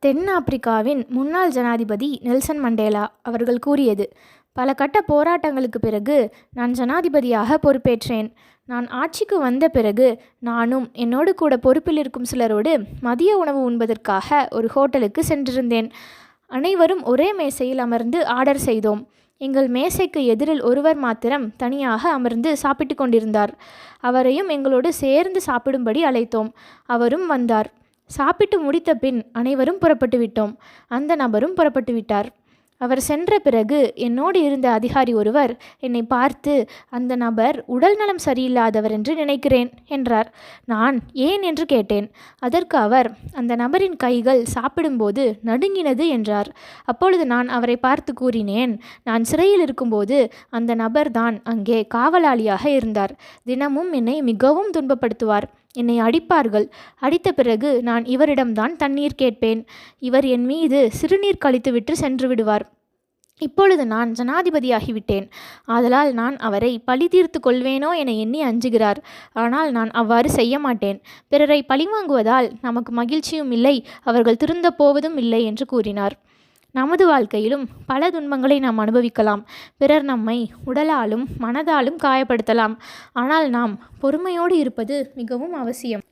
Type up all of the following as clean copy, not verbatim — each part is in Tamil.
தென் ஆப்பிரிக்காவின் முன்னாள் ஜனாதிபதி நெல்சன் மண்டேலா அவர்கள் கூறியது: பல கட்ட போராட்டங்களுக்கு பிறகு நான் ஜனாதிபதியாக பொறுப்பேற்றேன். நான் ஆட்சிக்கு வந்த பிறகு நானும் என்னோடு கூட பொறுப்பில் இருக்கும் சிலரோடு மதிய உணவு உண்பதற்காக ஒரு ஹோட்டலுக்கு சென்றிருந்தேன். அனைவரும் ஒரே மேசையில் அமர்ந்து ஆர்டர் செய்தோம். எங்கள் மேசைக்கு எதிரில் ஒருவர் மாத்திரம் தனியாக அமர்ந்து சாப்பிட்டு கொண்டிருந்தார். அவரையும் எங்களோடு சேர்ந்து சாப்பிடும்படி அழைத்தோம். அவரும் வந்தார். சாப்பிட்டு முடித்த பின் அனைவரும் புறப்பட்டு விட்டோம். அந்த நபரும் புறப்பட்டு விட்டார். அவர் சென்ற பிறகு என்னோடு இருந்த அதிகாரி ஒருவர் என்னை பார்த்து, அந்த நபர் உடல் நலம் சரியில்லாதவர் என்று நினைக்கிறேன் என்றார். நான் ஏன் என்று கேட்டேன். அதற்கு அவர், அந்த நபரின் கைகள் சாப்பிடும்போது நடுங்கினது என்றார். அப்பொழுது நான் அவரை பார்த்து கூறினேன், நான் சிறையில் இருக்கும்போது அந்த நபர்தான் அங்கே காவலாளியாக இருந்தார். தினமும் என்னை மிகவும் துன்பப்படுத்துவார். என்னை அடிப்பார்கள். அடித்த பிறகு நான் இவரிடம்தான் தண்ணீர் கேட்பேன். இவர் என் மீது சிறுநீர் கழித்துவிட்டு சென்று விடுவார். இப்பொழுது நான் ஜனாதிபதியாகிவிட்டேன். ஆதலால் நான் அவரை பழி தீர்த்து கொள்வேனோ என எண்ணி அஞ்சுகிறார். ஆனால் நான் அவ்வாறு செய்ய மாட்டேன். பிறரை பழிவாங்குவதால் நமக்கு மகிழ்ச்சியும் இல்லை, அவர்கள் திருந்தப் போவதும் இல்லை என்று கூறினார். நமது வாழ்க்கையிலும் பல துன்பங்களை நாம் அனுபவிக்கலாம். பிறர் நம்மை உடலாலும் மனதாலும் காயப்படுத்தலாம். ஆனால் நாம் பொறுமையோடு இருப்பது மிகவும் அவசியம்.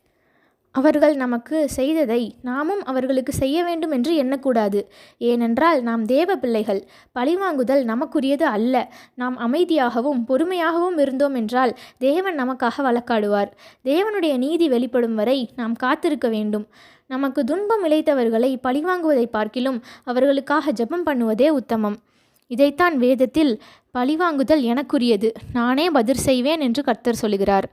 அவர்கள் நமக்கு செய்ததை நாமும் அவர்களுக்கு செய்ய வேண்டும் என்று எண்ணக்கூடாது. ஏனென்றால் நாம் தேவ பிள்ளைகள். பழிவாங்குதல் நமக்குரியது அல்ல. நாம் அமைதியாகவும் பொறுமையாகவும் இருந்தோம் என்றால் தேவன் நமக்காக வழக்காடுவார். தேவனுடைய நீதி வெளிப்படும் வரை நாம் காத்திருக்க வேண்டும். நமக்கு துன்பம் இழைத்தவர்களை பழிவாங்குவதை பார்க்கிலும் அவர்களுக்காக ஜெபம் பண்ணுவதே உத்தமம். இதைத்தான் வேதத்தில் பழிவாங்குதல் எனக்குரியது, நானே பதில் செய்வேன் என்று கர்த்தர் சொல்கிறார்.